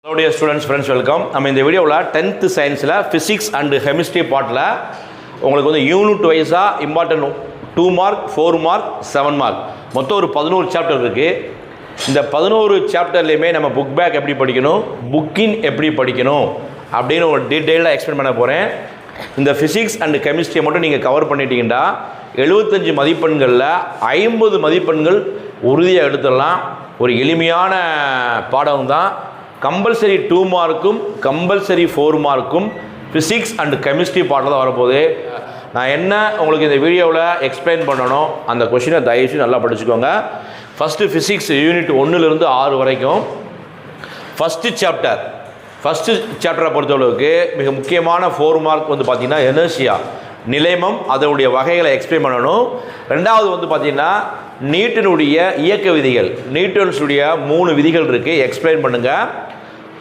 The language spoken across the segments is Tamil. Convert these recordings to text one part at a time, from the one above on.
Hello dear students, friends, welcome. நம்ம இந்த வீடியோவில் 10th சயின்ஸில் ஃபிசிக்ஸ் அண்ட் கெமிஸ்ட்ரி பார்ட்டில் உங்களுக்கு வந்து யூனிட் வைஸாக இம்பார்ட்டன்ட் 2 மார்க் 4 மார்க் 7 மார்க் மொத்தம் ஒரு 11 சாப்டர் இருக்குது. இந்த 11 சாப்டர்லேயுமே நம்ம புக் பேக் எப்படி படிக்கணும், புக்கின் எப்படி படிக்கணும் அப்படின்னு ஒரு டீட்டெயிலாக எக்ஸ்பிளைன் பண்ண போகிறேன். இந்த ஃபிசிக்ஸ் அண்ட் கெமிஸ்ட்ரியை மட்டும் நீங்கள் கவர் பண்ணிட்டீங்கன்னா 75 மதிப்பெண்களில் 50 மதிப்பெண்கள் உறுதியாக எடுத்துடலாம். ஒரு எளிமையான பாடம் தான். கம்பல்சரி 2 மார்க்கும் கம்பல்சரி 4 மார்க்கும் ஃபிசிக்ஸ் அண்ட் கெமிஸ்ட்ரி பாட்டில் தான் வரப்போகுது. நான் என்ன உங்களுக்கு இந்த வீடியோவில் எக்ஸ்பிளைன் பண்ணணும் அந்த கொஷினை தயவுசெய்து நல்லா படிச்சுக்கோங்க. ஃபஸ்ட்டு ஃபிசிக்ஸ் யூனிட் 1லேருந்து 6 வரைக்கும் ஃபஸ்ட்டு சாப்டரை பொறுத்தளவுக்கு மிக முக்கியமான 4 மார்க் வந்து பார்த்திங்கன்னா எனர்ஜியா நிலைமம் அதனுடைய வகைகளை எக்ஸ்பிளைன் பண்ணணும். ரெண்டாவது வந்து பார்த்திங்கன்னா நியூட்டனுடைய இயக்க விதிகள், நியூட்டன்ஸுடைய 3 விதிகள் இருக்குது, எக்ஸ்பிளைன் பண்ணுங்கள்.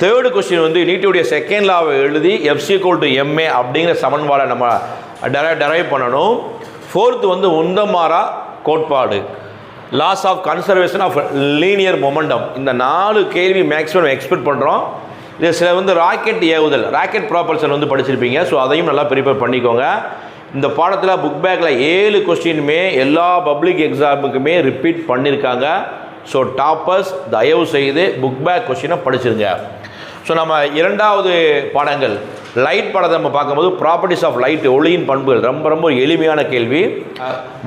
தேர்டு கொஸ்டின் வந்து நியூட்டனுடைய செகண்ட் லாவை எழுதி F=ma அப்படிங்கிற சமன்பாடை நம்ம டெரைவ் பண்ணணும். ஃபோர்த்து வந்து உந்தமாரா கோட்பாடு, law of conservation of linear momentum. இந்த 4 கேள்வி மேக்ஸிமம் எக்ஸ்பெக்ட் பண்ணுறோம். இது சில வந்து ராக்கெட் ஏவுதல், ராக்கெட் ப்ராபல்ஷன் வந்து படிச்சிருப்பீங்க. ஸோ அதையும் நல்லா ப்ரிப்பேர் பண்ணிக்கோங்க. இந்த பாடத்தில் புக் பேக்கில் 7 கொஸ்டினுமே எல்லா பப்ளிக் எக்ஸாமுக்குமே ரிப்பீட் பண்ணியிருக்காங்க. ஸோ டாப்பர்ஸ் தயவு செய்து புக் பேக் கொஸ்டினை படிச்சிருங்க. ஸோ நம்ம இரண்டாவது பாடங்கள் லைட் பாடத்தை நம்ம பார்க்கும்போது ப்ராப்பர்ட்டிஸ் ஆஃப் லைட், ஒளியின் பண்புகள், ரொம்ப எளிமையான கேள்வி.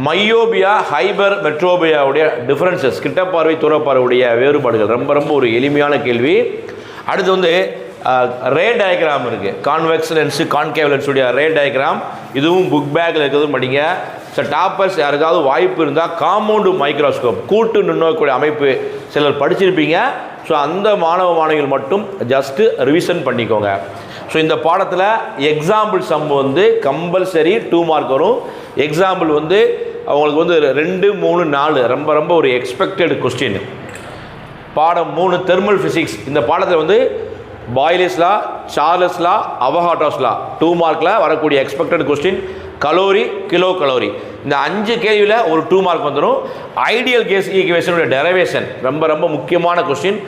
மையோபியா ஹைபர் மெட்ரோபியாவுடைய டிஃபரன்சஸ், கிட்டப்பார்வை தூரப்பார்வையுடைய வேறுபாடுகள், ரொம்ப ஒரு எளிமையான கேள்வி. அடுத்து வந்து ரே டயக்ராம் இருக்குது, கான்வெக்ஸ் லென்ஸு கான்கேவ் லென்ஸுடைய ரே டயக்ராம், இதுவும் புக் பேக்கில் இருக்கிறதும் படிங்க. ஸோ டாப்பர்ஸ் யாருக்காவது வாய்ப்பு இருந்தால் காம்பவுண்டு மைக்ரோஸ்கோப், கூட்டு நுண்ணோக்கக்கூடிய அமைப்பு சிலர் படிச்சிருப்பீங்க. ஸோ அந்த மாணவிகள் மட்டும் ஜஸ்ட்டு ரிவிஷன் பண்ணிக்கோங்க. ஸோ இந்த பாடத்தில் எக்ஸாம்பிள் சம் வந்து கம்பல்சரி 2 மார்க் வரும். எக்ஸாம்பிள் வந்து அவங்களுக்கு வந்து 2, 3, 4 ரொம்ப ஒரு எக்ஸ்பெக்டட் கொஸ்டின். பாடம் 3 தெர்மல் ஃபிசிக்ஸ். இந்த பாடத்தில் வந்து பாய்லிஸ் லா, சார்லஸ் லா, அவகாட்ரோஸ் லா 2 மார்க்கில் வரக்கூடிய expected question. Calorie, kilo calorie, இந்த 5 கேள்வியில் ஒரு 2 மார்க் வந்துடும். ஐடியல் கேஸ் ஈக்குவேஷனுடைய டெரைவேஷன் ரொம்ப முக்கியமான கொஸ்டின்.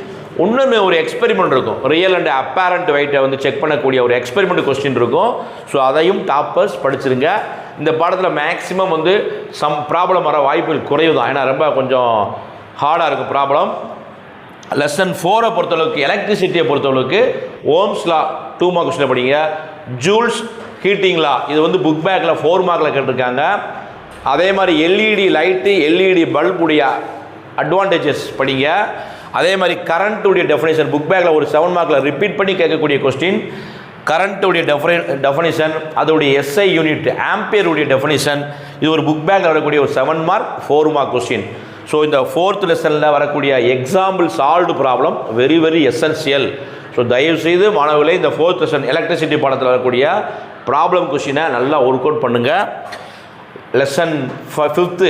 இன்னொன்று ஒரு எக்ஸ்பெரிமெண்ட் இருக்கும், ரியல் அண்ட் அப்பேரண்ட் வெயிட்டை வந்து செக் பண்ணக்கூடிய ஒரு எக்ஸ்பெரிமெண்ட் கொஸ்டின் இருக்கும். ஸோ அதையும் டாப்பர்ஸ் படிச்சிருங்க. இந்த பாடத்தில் மேக்ஸிமம் வந்து சம் ப்ராப்ளம் வர வாய்ப்புகள் குறைவு தான், ஏன்னா ரொம்ப கொஞ்சம் ஹார்டாக இருக்கும் ப்ராப்ளம். லெசன் 4 பொறுத்தளவுக்கு எலக்ட்ரிசிட்டியை பொறுத்தளவுக்கு ஓம்ஸ் லா 2 மார்க் கொஸ்டின் படிங்க. ஜூல்ஸ் ஹீட்டிங் லா, இது வந்து புக் பேக்கில் 4 மார்க்கில் கேட்டிருக்காங்க. அதே மாதிரி எல்இடி லைட்டு, எல்இடி பல்புடைய அட்வான்டேஜஸ் படிங்க. அதே மாதிரி கரண்ட்டுடைய டெஃபினேஷன் புக் பேக்கில் ஒரு 7 மார்க்கில் ரிப்பீட் பண்ணி கேட்கக்கூடிய கொஸ்டின். கரண்ட்டுடைய டெஃபினேஷன், அதோடைய எஸ்ஐ யூனிட், ஆம்பியருடைய டெஃபினேஷன், இது ஒரு புக் பேக்கில் வரக்கூடிய ஒரு 7 மார்க் 4 மார்க் கொஸ்டின். ஸோ இந்த 4th லெசனில் வரக்கூடிய example solved problem very essential. So தயவுசெய்து மாணவர்களே இந்த 4th லெசன் எலக்ட்ரிசிட்டி பாடத்தில் வரக்கூடிய ப்ராப்ளம் கொஸ்டினை நல்லா ஒர்க் அவுட் பண்ணுங்கள். லெசன் 5th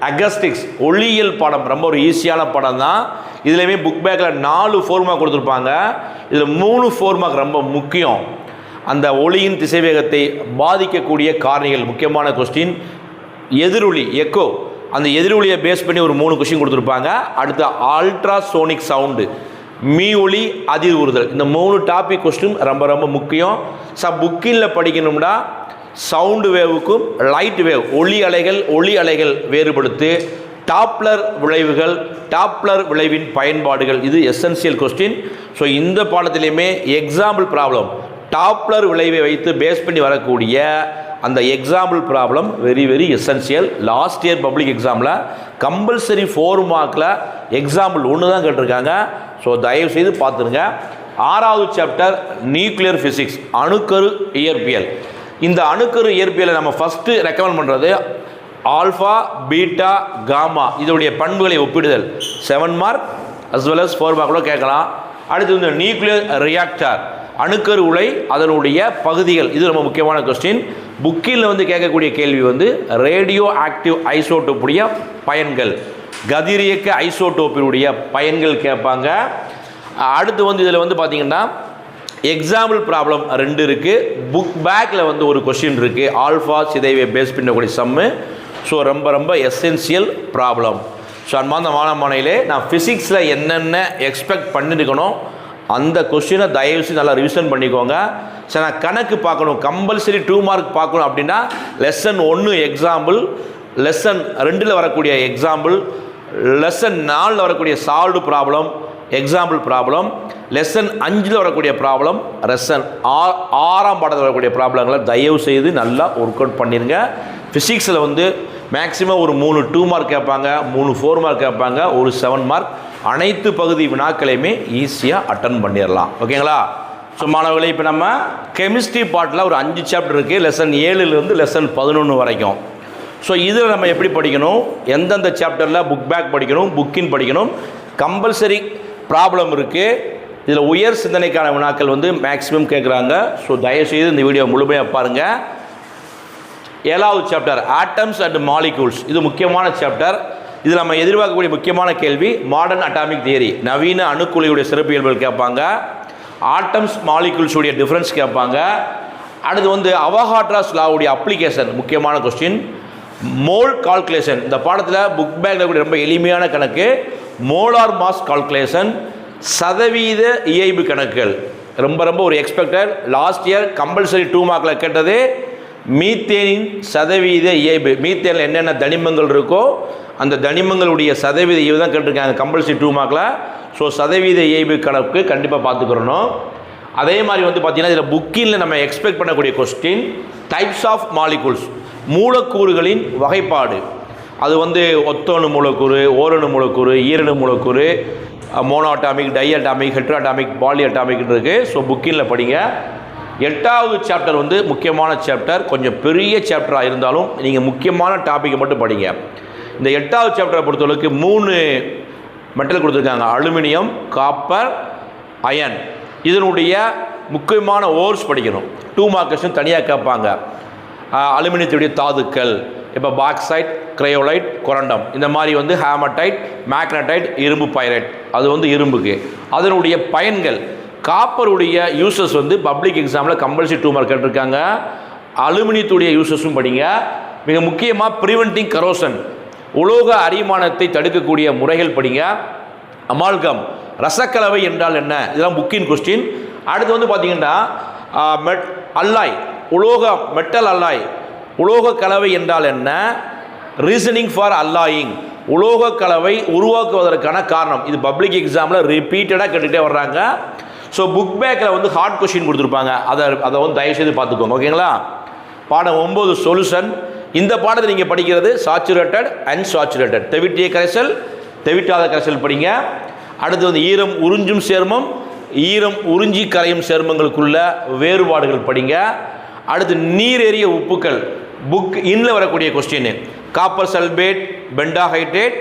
அகஸ்டிக்ஸ் ஒளியியல் பாடம் ரொம்ப ஒரு ஈஸியான பாடம் தான். இதுலேயுமே புக் பேக்கில் 4 4 மார்க் கொடுத்துருப்பாங்க. இதில் 3 4 மார்க் ரொம்ப முக்கியம். அந்த ஒளியின் திசைவேகத்தை பாதிக்கக்கூடிய காரணிகள் முக்கியமான கொஸ்டின். எதிரொலி எக்கோ, அந்த எதிரொலியை பேஸ் பண்ணி ஒரு 3 கொஸ்டின் கொடுத்துருப்பாங்க. அடுத்து அல்ட்ராசோனிக் சவுண்டு, மீ ஒளி அதிர்வுறுதல், இந்த 3 டாபிக் கொஸ்டின் ரொம்ப முக்கியம். புக்கில் படிக்கணும்னா சவுண்டு வேவுக்கும் லைட் வேவ், ஒளி அலைகள் வேறுபடுத்து, டாப்ளர் விளைவுகள், டாப்ளர் விளைவின் பயன்பாடுகள், இது எசென்சியல் கொஸ்டின். ஸோ இந்த பாடத்திலையுமே எக்ஸாம்பிள் ப்ராப்ளம் டாப்ளர் விளைவை வைத்து பேஸ் பண்ணி வரக்கூடிய அந்த example problem very essential. Last year public எக்ஸாமில் கம்பல்சரி 4 மார்க்கில் எக்ஸாம்பிள் 1 தான் கேட்டிருக்காங்க. ஸோ தயவு செய்து பார்த்துருங்க. 6வது சாப்டர் நியூக்ளியர் ஃபிசிக்ஸ், அணுக்கரு இயற்பியல். இந்த அணுக்கரு இயற்பியலை நம்ம ஃபஸ்ட்டு ரெக்கமெண்ட் பண்ணுறது ஆல்ஃபா, பீட்டா, காமா, இதோடைய பண்புகளை ஒப்பிடுதல் 7 mark as well as 4 mark கூட கேட்கலாம். அடுத்து வந்து நியூக்ளியர் ரியாக்டர், அணுக்கரு உலை, அதனுடைய பகுதிகள், இது ரொம்ப முக்கியமான கொஸ்டின். புக்கில் வந்து கேட்கக்கூடிய கேள்வி வந்து ரேடியோ ஆக்டிவ் ஐசோடோப்புடைய பயன்கள், கதிரியக்க ஐசோடோப்பினுடைய பயன்கள் கேட்பாங்க. அடுத்து வந்து இதில் வந்து பார்த்திங்கன்னா எக்ஸாம்பிள் ப்ராப்ளம் 2 இருக்குது. புக் பேக்கில் வந்து ஒரு கொஸ்டின் இருக்குது, ஆல்ஃபா சிதைவை பேஸ் பண்ணக்கூடிய சம்மு. ஸோ ரொம்ப எசென்சியல் ப்ராப்ளம். ஸோ அன்பார்ந்த மாணவர்களே, நான் ஃபிசிக்ஸில் என்னென்ன எக்ஸ்பெக்ட் பண்ணியிருக்கணும் அந்த கொஸ்டினை தயவுசெய்து நல்லா ரிவிஷன் பண்ணிக்கோங்க. சரி, நான் கணக்கு பார்க்கணும், கம்பல்சரி 2 மார்க் பார்க்கணும் அப்படின்னா லெசன் 1 எக்ஸாம்பிள், லெசன் 2ல் வரக்கூடிய எக்ஸாம்பிள், லெசன் 4ல் வரக்கூடிய solved problem, example problem, lesson 5ல் வரக்கூடிய ப்ராப்ளம், லெசன் 6ஆம் பாடத்தில் வரக்கூடிய ப்ராப்ளங்களை தயவு செய்து நல்லா ஒர்க் அவுட் பண்ணிடுங்க. ஃபிசிக்ஸில் வந்து மேக்ஸிமம் ஒரு 3 2 மார்க் கேட்பாங்க, 3 4 மார்க் கேட்பாங்க, ஒரு 7 மார்க். அனைத்து பகுதி வினாக்களையுமே ஈஸியாக அட்டன் பண்ணிடலாம். ஓகேங்களா? ஸோ மாணவர்களே, இப்போ நம்ம கெமிஸ்ட்ரி பார்ட்டில் ஒரு 5 சாப்டர் இருக்குது, லெசன் 7லேருந்து லெசன் 11 வரைக்கும். ஸோ இதில் நம்ம எப்படி படிக்கணும், எந்தெந்த சாப்டரில் புக் பேக் படிக்கணும், புக்கின் படிக்கணும், கம்பல்சரி ப்ராப்ளம் இருக்குது. இதில் உயர் சிந்தனைக்கான வினாக்கள் வந்து மேக்ஸிமம் கேட்குறாங்க. ஸோ தயவுசெய்து இந்த வீடியோ முழுமையாக பாருங்கள். 7வது சாப்டர் ஆட்டம்ஸ் அண்ட் மாலிகூல்ஸ், இது முக்கியமான சாப்டர். இதில் நம்ம எதிர்பார்க்கக்கூடிய முக்கியமான கேள்வி மாடர்ன் அட்டாமிக் தியரி, நவீன அணுக்குழியுடைய சிறப்பியல்புகள் கேட்பாங்க. ஆட்டம்ஸ் மாலிகூல்ஸுடைய டிஃப்ரென்ஸ் கேட்பாங்க. அடுத்து வந்து அவகாட்ராஸ் லாவுடைய அப்ளிகேஷன் முக்கியமான கொஸ்டின். மோல் கால்குலேஷன், இந்த பாடத்தில் புக் பேக்கில் கூடிய ரொம்ப எளிமையான கணக்கு. மோலார் மாஸ் கால்குலேஷன், சதவீத இயைபு கணக்குகள் ரொம்ப ரொம்ப ஒரு எக்ஸ்பெக்டட். லாஸ்ட் இயர் கம்பல்சரி 2 மார்க்கில் கேட்டது மீத்தேனின் சதவீத இயைபு. மீத்தேனில் என்னென்ன தனிமங்கள் இருக்கோ அந்த தனிமங்களுடைய சதவீத இயைபு தான் கேட்டிருக்காங்க கம்பல்சரி 2 மார்க்கில். ஸோ சதவீத இயைபு கணக்கு கண்டிப்பாக பார்த்துக்கிறணும். அதே மாதிரி வந்து பார்த்திங்கன்னா இதில் புக்கிங்கில் நம்ம எக்ஸ்பெக்ட் பண்ணக்கூடிய கொஸ்டின் டைப்ஸ் ஆஃப் மாலிகூல்ஸ், மூலக்கூறுகளின் வகைப்பாடு. அது வந்து ஒத்தணு மூலக்கூறு, ஓரணு மூலக்கூறு, ஈரணு மூலக்கூறு, monoatomic, diatomic, heteroatomic, polyatomic இருக்குது. ஸோ புக்கிங்கில் படிங்க. 8வது சாப்டர் வந்து முக்கியமான சாப்டர், கொஞ்சம் பெரிய சாப்டராக இருந்தாலும் நீங்கள் முக்கியமான டாப்பிக்கை மட்டும் படிங்க. இந்த 8வது சாப்டரை பொறுத்தளவுக்கு 3 மெட்டல் கொடுத்துருக்காங்க, அலுமினியம், காப்பர், அயன். இதனுடைய முக்கியமான ஓர்ஸ் படிக்கணும். 2 மார்க்கர்ஸும் தனியாக கேட்பாங்க. அலுமினியத்துடைய தாதுக்கள், இப்போ பாக்சைட், கிரையோலைட், கொரண்டம், இந்த மாதிரி வந்து ஹேமடைட், மேக்னடைட், இரும்பு பைரைட், அது வந்து இரும்புக்கு. அதனுடைய பயன்கள், காப்பருடைய யூசஸ் வந்து பப்ளிக் எக்ஸாமில் கம்பல்சரி 2 மார்க் கேட்டிருக்காங்க. அலுமினியத்துடைய யூசஸும் படிங்க. மிக முக்கியமாக ப்ரிவென்டிங் கரோசன், உலோக அரிமானத்தை தடுக்கக்கூடிய முறைகள் படிங்க. அமால்கம், ரசக்கலவை என்றால் என்ன, இதெல்லாம் புக்கின் கொஸ்டின். அடுத்து வந்து பார்த்தீங்கன்னா அல்லாய், உலோக மெட்டல் அல்லாய், உலோக கலவை என்றால் என்ன, ரீசனிங் ஃபார் அல்லாயிங், உலோக கலவை உருவாக்குவதற்கான காரணம். இது பப்ளிக் எக்ஸாமில் ரிப்பீட்டடாக கேட்டுகிட்டே வர்றாங்க. ஸோ புக் பேக்கில் வந்து ஹார்ட் கொஸ்டின் கொடுத்துருப்பாங்க, அதை வந்து தயவுசெய்து பார்த்துக்கோங்க. ஓகேங்களா? பாடம் 9 சொல்யூஷன். இந்த பாடத்தை நீங்கள் படிக்கிறது சாச்சுரேட்டட் அண்ட் சாச்சுரேட்டட், தெவிட்டிய கரைசல், தெவிட்டாத கரைசல் படிங்க. அடுத்து வந்து ஈரம் உறிஞ்சும் சேர்மம், ஈரம் உறிஞ்சி கரையும் சேர்மங்களுக்குள்ள வேறுபாடுகள் படிங்க. அடுத்து நீர் எறிய உப்புக்கள், புக் இன்னில் வரக்கூடிய question. Copper sulphate, pentahydrate,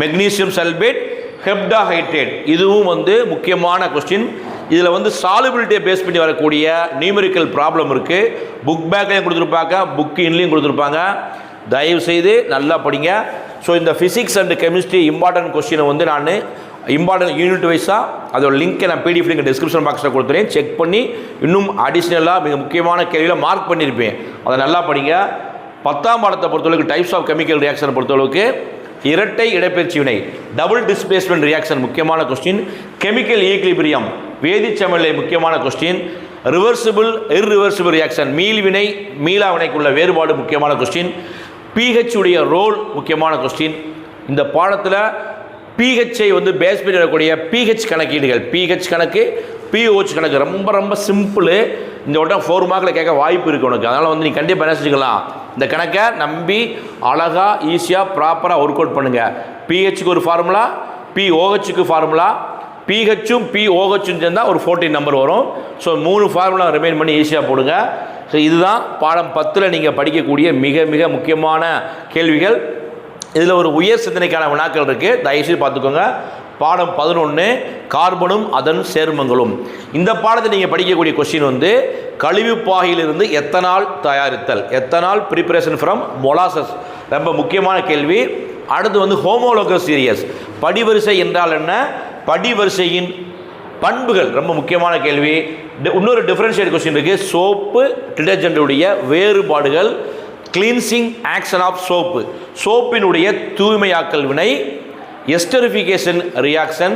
magnesium sulphate, heptahydrate, இதுவும் வந்து முக்கியமான கொஸ்டின். இதில் வந்து சாலுபிலிட்டியை பேஸ் பண்ணி வரக்கூடிய நியூமெரிக்கல் ப்ராப்ளம் இருக்குது. புக் பேக்லேயும் கொடுத்துருப்பாங்க, புக் இன்லேயும் கொடுத்துருப்பாங்க. தயவு செய்து நல்லா படிங்க. ஸோ இந்த ஃபிசிக்ஸ் அண்ட் கெமிஸ்ட்ரி இம்பார்ட்டன்ட் கொஸ்டினை வந்து நான் இம்பார்ட்டன்ட் யூனிட் வைஸாக அதோட லிங்க்கை நான் பிடிஎஃப் லிங்க் டிஸ்கிரிப்ஷன் பாக்ஸில் கொடுத்துறேன். செக் பண்ணி இன்னும் அடிஷ்னலாக மிக முக்கியமான கேள்வியில் மார்க் பண்ணியிருப்பேன், அதை நல்லா படிங்க. 10ஆம் பாடத்தை பொறுத்தளவுக்கு டைப்ஸ் ஆஃப் கெமிக்கல் ரியாக்ஷனை பொறுத்தளவுக்கு இரட்டை இடப்பெயர்ச்சி வினை, டபுள் டிஸ்பிளேஸ்மெண்ட் ரியாக்ஷன் முக்கியமான கொஸ்டின். கெமிக்கல் ஈக்லிபிரியம், வேதிச்சமநிலை முக்கியமான கொஸ்டின். ரிவர்சிபிள் இர்ரிவர்சிபிள் ரியாக்ஷன், மீள்வினை மீளா வினைக்குள்ள வேறுபாடு முக்கியமான கொஸ்டின். பிஹெச் உடைய ரோல் முக்கியமான கொஸ்டின். இந்த பாடத்தில் பிஹெச்சை வந்து பேஸ் பண்ணி வரக்கூடிய பிஹெச் கணக்கீடுகள், பிஹெச் கணக்கு, பிஓஹெச் கணக்கு ரொம்ப ரொம்ப சிம்பிள். இந்த வட்டம் 4 மார்க்கில் கேட்க வாய்ப்பு இருக்குது உனக்கு. அதனால் வந்து நீ கண்டிப்பாக என்ன செஞ்சுக்கலாம், இந்த கணக்கை நம்பி அழகாக ஈஸியாக ப்ராப்பராக ஒர்க் அவுட் பண்ணுங்கள். பிஹெச்சுக்கு ஒரு ஃபார்முலா, பிஓஹெச்சுக்கு ஃபார்முலா, பிஹெச்சும் பிஓஹெச்சும் சேர்ந்தால் ஒரு 14 நம்பர் வரும். ஸோ 3 ஃபார்முலா ரிமைன் பண்ணி ஈஸியாக போடுங்க. ஸோ இதுதான் பாடம் 10ல் நீங்கள் படிக்கக்கூடிய மிக மிக முக்கியமான கேள்விகள். இதில் ஒரு உயர் சிந்தனைக்கான வினாக்கள் இருக்குது, தயவுசெய்து பார்த்துக்கோங்க. பாடம் 11 கார்பனும் அதன் சேர்மங்களும். இந்த பாடத்தை நீங்கள் படிக்கக்கூடிய கொஸ்டின் வந்து கழிவு பாகிலிருந்து எத்தனால் தயாரித்தல், எத்தனால் ப்ரிப்பரேஷன் ஃப்ரம் மொலாசஸ், ரொம்ப முக்கியமான கேள்வி. அடுத்து வந்து ஹோமோலோகஸ் சீரியஸ், படிவரிசை என்றால் என்ன, படிவரிசையின் பண்புகள் ரொம்ப முக்கியமான கேள்வி. இன்னொரு டிஃபரன்ஷியேட் கொஸ்டின் இருக்குது, சோப்பு டிடர்ஜென்ட்டுடைய வேறுபாடுகள், கிளீன்சிங் ஆக்ஷன் ஆஃப் சோப்பு, சோப்பினுடைய தூய்மையாக்கல் வினை, எஸ்டரிஃபிகேஷன் ரியாக்ஷன்,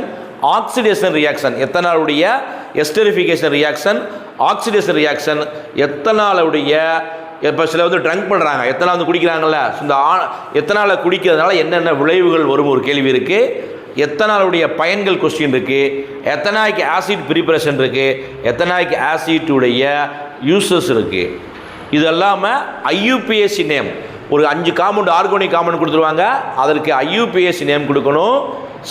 ஆக்சிடேஷன் ரியாக்ஷன் எத்தனாலுடைய எஸ்டரிஃபிகேஷன் ரியாக்ஷன், ஆக்சிடேஷன் ரியாக்ஷன் எத்தனாலுடைய, இப்போ சில வந்து ட்ரங்க் பண்ணுறாங்க, எத்தனால் வந்து குடிக்கிறாங்கல்ல, இந்த எத்தனாலை குடிக்கிறதுனால என்னென்ன விளைவுகள் வரும் ஒரு கேள்வி இருக்குது. எத்தனாலுடைய பயன்கள் கொஸ்டின் இருக்குது. எத்தனாய்க் ஆசிட் ப்ரிப்பரேஷன் இருக்குது. எத்தனாய்க் ஆசிட்டுடைய யூசஸ் இருக்குது. இது இல்லாமல் ஐயூபிஎஸ்சி நேம் ஒரு 5 காம்பவுண்ட் ஆர்கானிக் காம்பவுண்ட் கொடுத்துருவாங்க, அதற்கு ஐயூபிஎஸ்சி நேம் கொடுக்கணும்.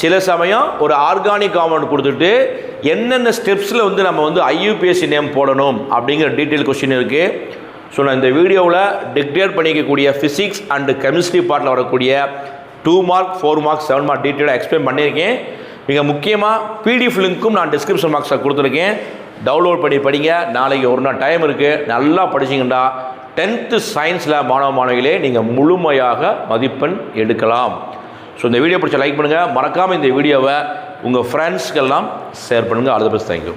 சில சமயம் ஒரு ஆர்கானிக் காம்பவுண்ட் கொடுத்துட்டு என்னென்ன ஸ்டெப்ஸில் வந்து நம்ம வந்து ஐயூபிஎஸ்சி நேம் போடணும் அப்படிங்கிற டீட்டெயில் கொஸ்டின் இருக்குது. ஸோ நான் இந்த வீடியோவில் டிக்டேட் பண்ணிக்கக்கூடிய ஃபிசிக்ஸ் அண்டு கெமிஸ்ட்ரி பார்ட்டில் வரக்கூடிய 2 மார்க் 4 மார்க் 7 மார்க் டீட்டெயிலாக எக்ஸ்பிளைன் பண்ணியிருக்கேன். மிக முக்கியமாக பிடிஎஃப் லிங்க்கும் நான் டிஸ்கிரிப்ஷன் பாக்ஸில் கொடுத்துருக்கேன், டவுன்லோட் பண்ணி படிங்க. நாளைக்கு ஒரு நாள் டைம் இருக்குது, நல்லா படிச்சிங்கன்னா 10th சயின்ஸில் மாணவிகளே நீங்கள் முழுமையாக மதிப்பெண் எடுக்கலாம். ஸோ இந்த வீடியோ பிடிச்ச லைக் பண்ணுங்கள், மறக்காமல் இந்த வீடியோவை உங்கள் ஃப்ரெண்ட்ஸ்க்கெல்லாம் ஷேர் பண்ணுங்கள். All the best, thank you.